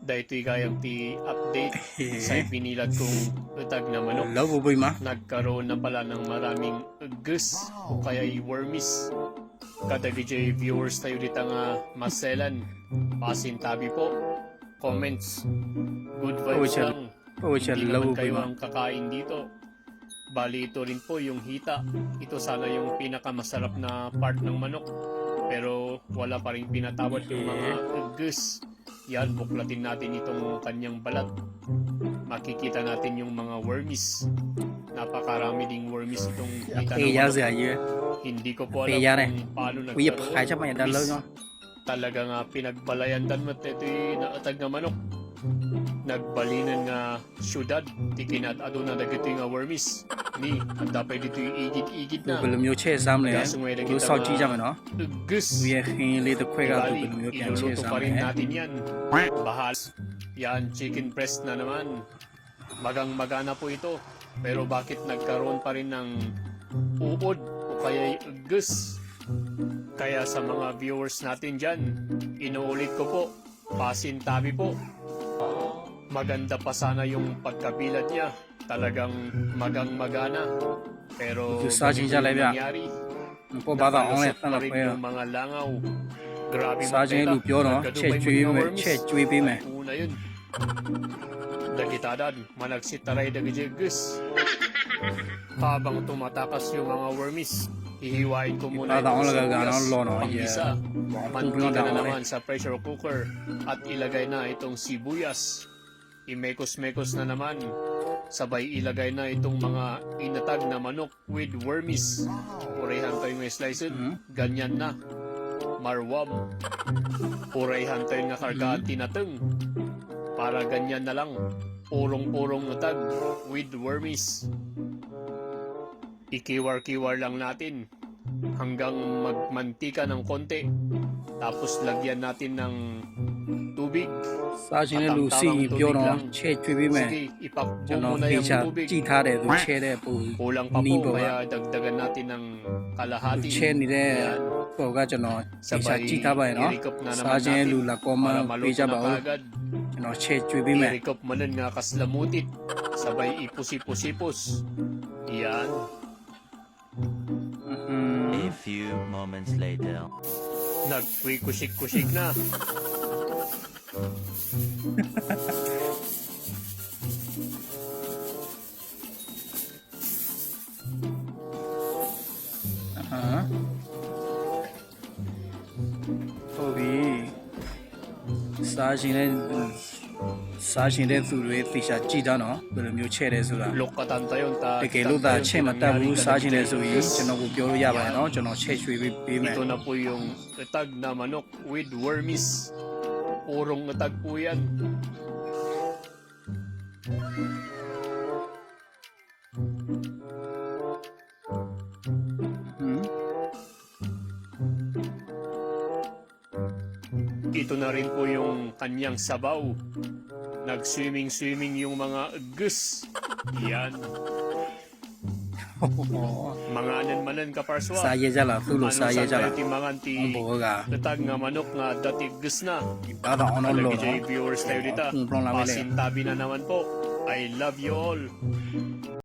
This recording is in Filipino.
Dahil ito'y gayang ti update sa ipinilat kong utag na manok. Lâu bùi mà. Nagkaroon na pala ng maraming gus o kaya'y wormies. Kada DJ viewers tayo dito nga maselan. Pasintabi po. Comments. Good vibes siya- lang. siya Hindi lâu naman kayo bùi mà. ang kakain dito. Bali ito rin po yung hita. Ito sana yung pinakamasarap na part ng manok. Pero wala pa rin pinatawad yung mga gus. Yan, buklatin natin itong kanyang balat. Makikita natin yung mga wormies. Napakarami ding wormies itong hita ng Phê giá manok. gì à? Hindi ko po alam Phê giá này. kung paano Bây giờ phải chắc mày đã lâu wormies. rồi. Talaga nga pinagbalayan dan mat ito'y naatag nga manok. Nagbalinan nga syudad, tikinat aduna dagito'y nga wormies. Ni, ang dapat dito'y igid-igid Tụi na. bελum nhiều chê xăm này. Tụi sau chi cho mày nó. Gus. Tụi hình lý được khuê ra tụi Bali, bελum nhiều tiền chê iluluto xăm pa rin này. natin yan. Bahal. Yan, chicken breast na naman. Magang-magana po ito. Pero bakit nagkaroon pa rin ng uod o kaya gus? Kaya sa mga viewers natin dyan, inuulit ko po, pasintabi po. Maganda pa sana yung pagkabilat niya. Talagang magang-magana. Pero Yung sa ganito chincha lai yung bia. nangyari. Cô bà tao ông này Nakalusot tao pa là rin khuê à. yung mga langaw. Grabe Sa chin magpeta. lụp vô nó. Nagkadumay Chê mo chui yung mày. wormies. Chê chui bi mày. Una yun. Dagitadan, managsitaray dagitigus. Habang tumatakas yung mga wormies, hihiwain ko muna Ipada akong lagay sibuyas, ng lono, panggisa. yeah. Mantika na naman sa pressure cooker at ilagay na itong sibuyas. Imekos-mekos na naman. Sabay ilagay na itong mga inatag na manok with wormies. Urehan tayo ng slice ganyan na. Marwam. Urehan tayo nga karga tinateng. Para ganyan na lang. Purong-purong natag with wormies. Ikiwar-kiwar lang natin hanggang magmantika ng konti. Tapos lagyan natin ng tubig. Sa chin này lù xì biểu nó. Chê chui bi mày. Sige, ipakbo Cho nó muna phi yung cha tubig. chi tha để tụi chê để bù. Kulang pa Ni po, bò kaya dagdagan natin ng kalahati. Tụi chê này để Ayan. bò ra cho nó. Phi cha Sabay, chi tha bài nó. irikop na Sa naman chin này natin lù là có para mà phi maluto cha na bảo. kaagad. Cho nó chê chui bi mày. Irikop manan nga kaslamutit. Sabay ipusipusipos. Yan. A few moments later. Nagkuy-kusik-kusik na. Hả? Thôi vì sa chin này tụi rồi phi cha chi đó nó. Bελum nhiều chê để rồi. Lokatan tayo. Để cái lúc ta chê mà ta bù sa chin này rồi. Cho nó cũng biểu ra bài nó. Cho nó chê chui bi mày. Ito na po yung atag na manok with wormies. Purong atag po yan. Ito na rin po yung kanyang sabaw. Nag-swimming yung mga Yan. Mga anan-manan kaparswa. Sa ye ra là tụi lù sa ye ra là. Timangan ti Ông bố gà. natag nga manok nga dati na. Bà tao ông nó lồ Alagi nó. viewers tayo dito. Kung prong lang nila. Pasintabi na naman po. I love you all.